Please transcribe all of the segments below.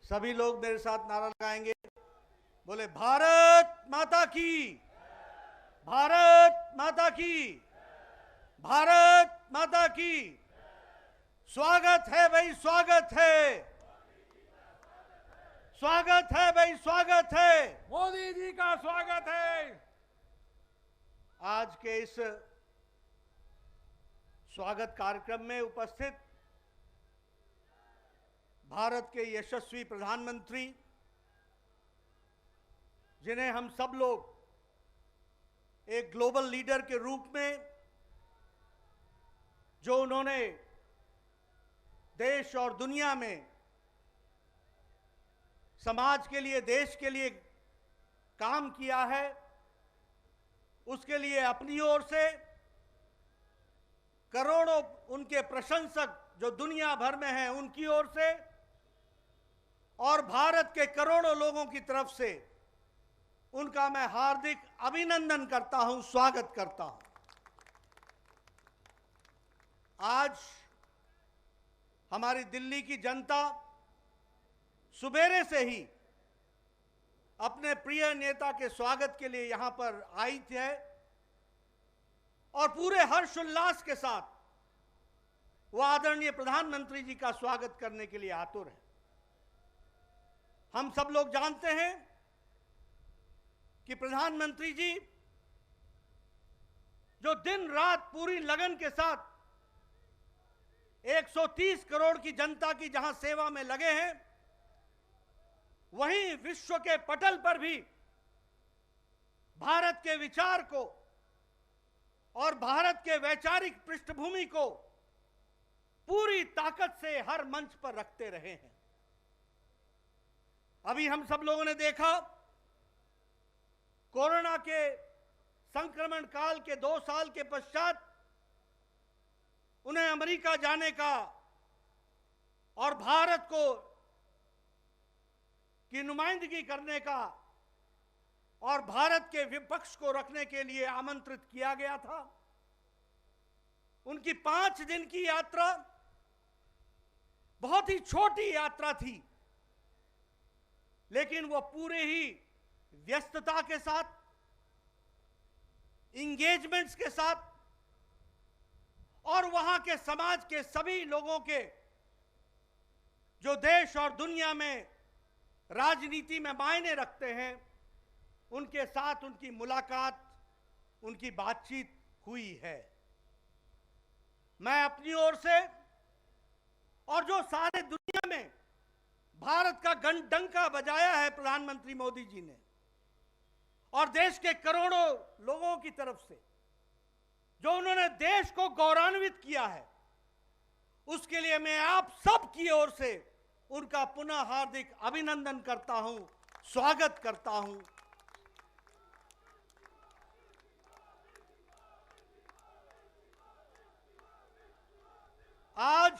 सभी लोग मेरे साथ नारा लगाएंगे। बोले भारत माता की, भारत माता की, भारत माता की। स्वागत है भाई, स्वागत है, स्वागत है भाई, स्वागत है। मोदी जी का स्वागत है। आज के इस स्वागत कार्यक्रम में उपस्थित भारत के यशस्वी प्रधानमंत्री, जिन्हें हम सब लोग एक ग्लोबल लीडर के रूप में, जो उन्होंने देश और दुनिया में समाज के लिए, देश के लिए काम किया है, उसके लिए अपनी ओर से करोड़ों उनके प्रशंसक जो दुनिया भर में हैं उनकी ओर से और भारत के करोड़ों लोगों की तरफ से उनका मैं हार्दिक अभिनंदन करता हूं, स्वागत करता हूं। आज हमारी दिल्ली की जनता सुबेरे से ही अपने प्रिय नेता के स्वागत के लिए यहां पर आई है और पूरे हर्षोल्लास के साथ वो आदरणीय प्रधानमंत्री जी का स्वागत करने के लिए आतुर है। हम सब लोग जानते हैं कि प्रधानमंत्री जी जो दिन रात पूरी लगन के साथ 130 करोड़ की जनता की जहां सेवा में लगे हैं, वहीं विश्व के पटल पर भी भारत के विचार को और भारत के वैचारिक पृष्ठभूमि को पूरी ताकत से हर मंच पर रखते रहे हैं। अभी हम सब लोगों ने देखा, कोरोना के संक्रमण काल के 2 साल के पश्चात उन्हें अमेरिका जाने का और भारत को की नुमाइंदगी करने का और भारत के विपक्ष को रखने के लिए आमंत्रित किया गया था। उनकी 5 दिन की यात्रा बहुत ही छोटी यात्रा थी, लेकिन वो पूरे ही व्यस्तता के साथ, इंगेजमेंट्स के साथ और वहां के समाज के सभी लोगों के जो देश और दुनिया में राजनीति में मायने रखते हैं, उनके साथ उनकी मुलाकात, उनकी बातचीत हुई है। मैं अपनी ओर से और जो सारे दुनिया में भारत का डंका बजाया है प्रधानमंत्री मोदी जी ने, और देश के करोड़ों लोगों की तरफ से जो उन्होंने देश को गौरवान्वित किया है, उसके लिए मैं आप सब की ओर से उनका पुनः हार्दिक अभिनंदन करता हूं, स्वागत करता हूं। आज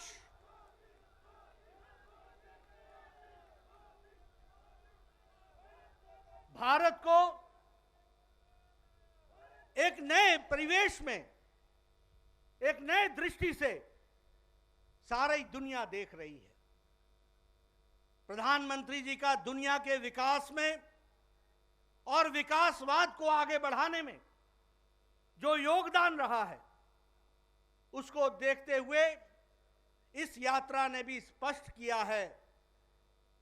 भारत को एक नए परिवेश में, एक नए दृष्टि से सारी दुनिया देख रही है। प्रधानमंत्री जी का दुनिया के विकास में और विकासवाद को आगे बढ़ाने में जो योगदान रहा है, उसको देखते हुए इस यात्रा ने भी स्पष्ट किया है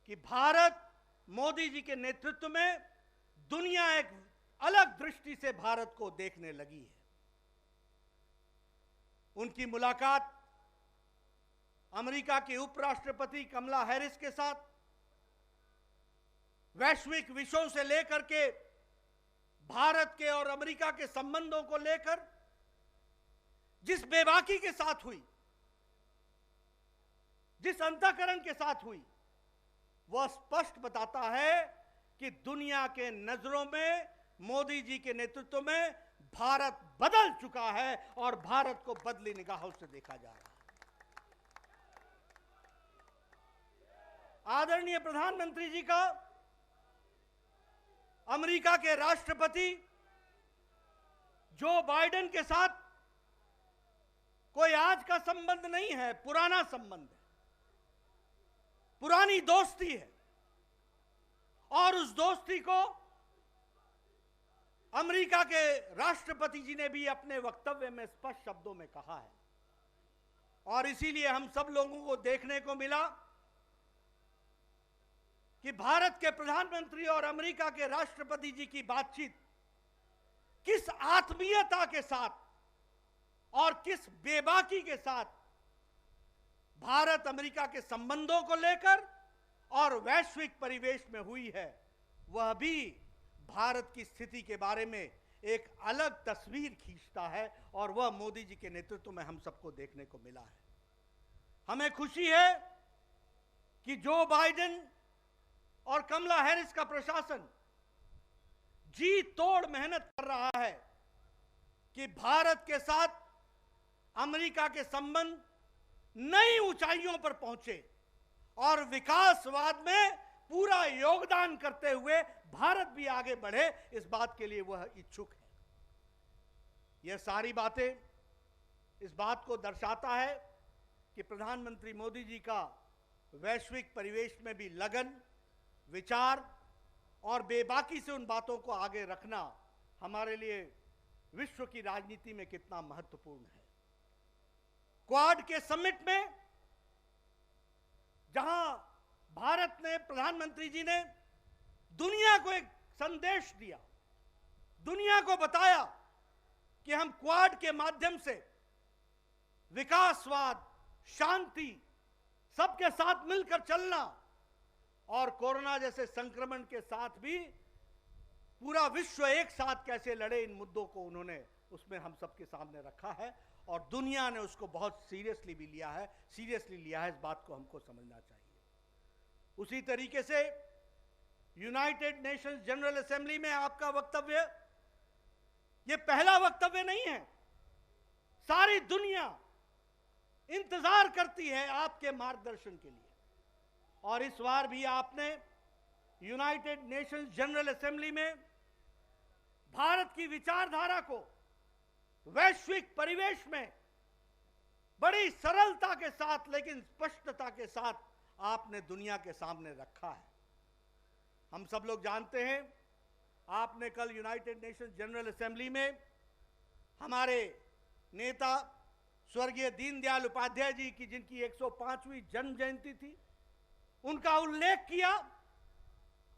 कि भारत मोदी जी के नेतृत्व में दुनिया एक अलग दृष्टि से भारत को देखने लगी है। उनकी मुलाकात अमेरिका की उपराष्ट्रपति कमला हैरिस के साथ वैश्विक विषयों से लेकर के भारत के और अमेरिका के संबंधों को लेकर जिस बेबाकी के साथ हुई, जिस अंतःकरण के साथ हुई, वह स्पष्ट बताता है कि दुनिया के नजरों में मोदी जी के नेतृत्व में भारत बदल चुका है और भारत को बदली निगाहों से देखा जा रहा है। आदरणीय प्रधानमंत्री जी का अमेरिका के राष्ट्रपति जो बाइडेन के साथ कोई आज का संबंध नहीं है, पुराना संबंध है, पुरानी दोस्ती है। और उस दोस्ती को अमेरिका के राष्ट्रपति जी ने भी अपने वक्तव्य में स्पष्ट शब्दों में कहा है। और इसीलिए हम सब लोगों को देखने को मिला कि भारत के प्रधानमंत्री और अमेरिका के राष्ट्रपति जी की बातचीत किस आत्मीयता के साथ और किस बेबाकी के साथ भारत अमेरिका के संबंधों को लेकर और वैश्विक परिवेश में हुई है, वह भी भारत की स्थिति के बारे में एक अलग तस्वीर खींचता है। और वह मोदी जी के नेतृत्व में हम सबको देखने को मिला है। हमें खुशी है कि जो बाइडेन और कमला हैरिस का प्रशासन जी तोड़ मेहनत कर रहा है कि भारत के साथ अमेरिका के संबंध नई ऊंचाइयों पर पहुंचे और विकासवाद में पूरा योगदान करते हुए भारत भी आगे बढ़े, इस बात के लिए वह इच्छुक है। यह सारी बातें इस बात को दर्शाता है कि प्रधानमंत्री मोदी जी का वैश्विक परिवेश में भी लगन, विचार और बेबाकी से उन बातों को आगे रखना हमारे लिए विश्व की राजनीति में कितना महत्वपूर्ण है। क्वाड के समिट में जहां भारत ने, प्रधानमंत्री जी ने दुनिया को एक संदेश दिया, दुनिया को बताया कि हम क्वाड के माध्यम से विकासवाद, शांति, सबके साथ मिलकर चलना और कोरोना जैसे संक्रमण के साथ भी पूरा विश्व एक साथ कैसे लड़े, इन मुद्दों को उन्होंने उसमें हम सबके सामने रखा है और दुनिया ने उसको बहुत सीरियसली भी लिया है, इस बात को हमको समझना चाहिए। उसी तरीके से यूनाइटेड नेशंस जनरल असेंबली में आपका वक्तव्य ये पहला वक्तव्य नहीं है। सारी दुनिया इंतजार करती है आपके मार्गदर्शन के लिए और इस बार भी आपने यूनाइटेड नेशंस जनरल असेंबली में भारत की विचारधारा को वैश्विक परिवेश में बड़ी सरलता के साथ लेकिन स्पष्टता के साथ आपने दुनिया के सामने रखा है। हम सब लोग जानते हैं, आपने कल यूनाइटेड नेशंस जनरल असेंबली में हमारे नेता स्वर्गीय दीनदयाल उपाध्याय जी की, जिनकी 105वीं जन्म जयंती थी, उनका उल्लेख किया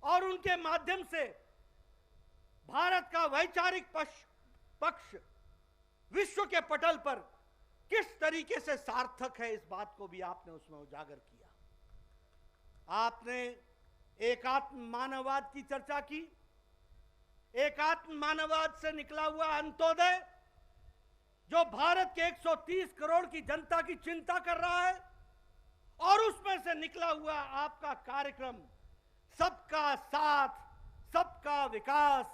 और उनके माध्यम से भारत का वैचारिक पक्ष विश्व के पटल पर किस तरीके से सार्थक है, इस बात को भी आपने उसमें उजागर किया। आपने एकात्म मानववाद की चर्चा की। एकात्म मानववाद से निकला हुआ अंत्योदय जो भारत के 130 करोड़ की जनता की चिंता कर रहा है और उसमें से निकला हुआ आपका कार्यक्रम सबका साथ, सबका विकास,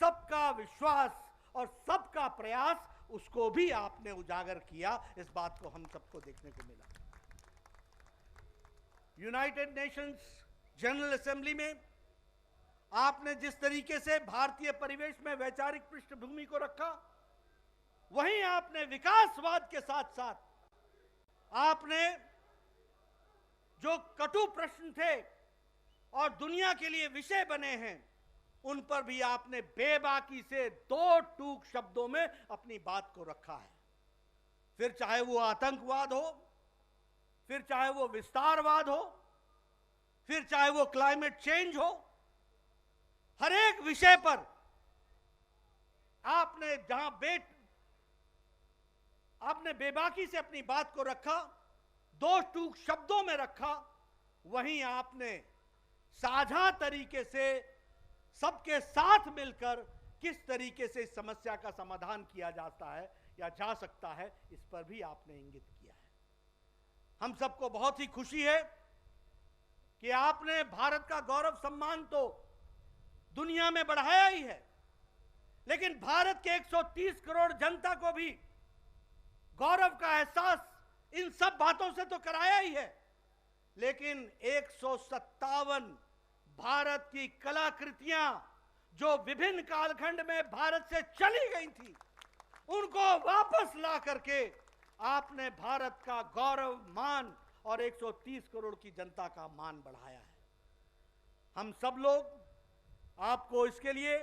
सबका विश्वास और सबका प्रयास, उसको भी आपने उजागर किया। इस बात को हम सबको देखने को मिला। यूनाइटेड नेशंस जनरल असेंबली में आपने जिस तरीके से भारतीय परिवेश में वैचारिक पृष्ठभूमि को रखा, वहीं आपने विकासवाद के साथ साथ आपने जो कटु प्रश्न थे और दुनिया के लिए विषय बने हैं, उन पर भी आपने बेबाकी से दो टूक शब्दों में अपनी बात को रखा है। फिर चाहे वो आतंकवाद हो, फिर चाहे वो विस्तारवाद हो, फिर चाहे वो क्लाइमेट चेंज हो, हर एक विषय पर आपने जहां आपने बेबाकी से अपनी बात को रखा, दो टूक शब्दों में रखा, वहीं आपने साझा तरीके से सबके साथ मिलकर किस तरीके से इस समस्या का समाधान किया जाता है या जा सकता है, इस पर भी आपने इंगित किया है। हम सबको बहुत ही खुशी है कि आपने भारत का गौरव सम्मान तो दुनिया में बढ़ाया ही है, लेकिन भारत के 130 करोड़ जनता को भी गौरव का एहसास इन सब बातों से तो कराया ही है। लेकिन 157 भारत की कलाकृतियां जो विभिन्न कालखंड में भारत से चली गई थी, उनको वापस ला करके आपने भारत का गौरव, मान और 130 करोड़ की जनता का मान बढ़ाया है। हम सब लोग आपको इसके लिए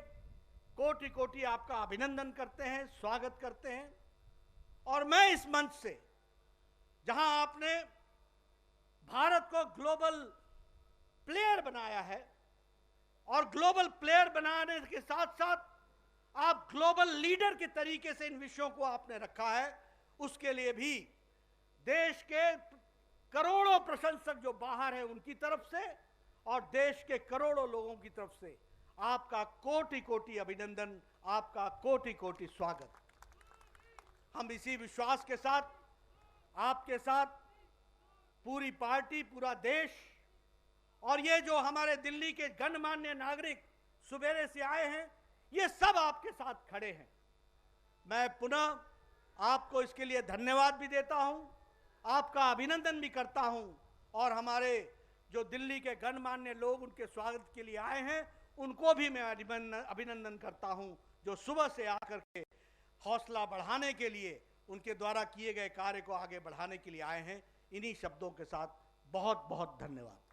कोटि कोटि आपका अभिनंदन करते हैं, स्वागत करते हैं। और मैं इस मंच से, जहां आपने भारत को ग्लोबल प्लेयर बनाया है और ग्लोबल प्लेयर बनाने के साथ साथ आप ग्लोबल लीडर के तरीके से इन विषयों को आपने रखा है, उसके लिए भी देश के करोड़ों प्रशंसक जो बाहर हैं उनकी तरफ से और देश के करोड़ों लोगों की तरफ से आपका कोटि कोटि अभिनंदन, आपका कोटि कोटि स्वागत। हम इसी विश्वास के साथ आपके साथ पूरी पार्टी, पूरा देश और ये जो हमारे दिल्ली के गणमान्य नागरिक सुबेरे से आए हैं, ये सब आपके साथ खड़े हैं। मैं पुनः आपको इसके लिए धन्यवाद भी देता हूं, आपका अभिनंदन भी करता हूं और हमारे जो दिल्ली के गणमान्य लोग उनके स्वागत के लिए आए हैं उनको भी मैं अभिनंदन करता हूं, जो सुबह से आकर के हौसला बढ़ाने के लिए, उनके द्वारा किए गए कार्य को आगे बढ़ाने के लिए आए हैं। इन्हीं शब्दों के साथ बहुत बहुत धन्यवाद।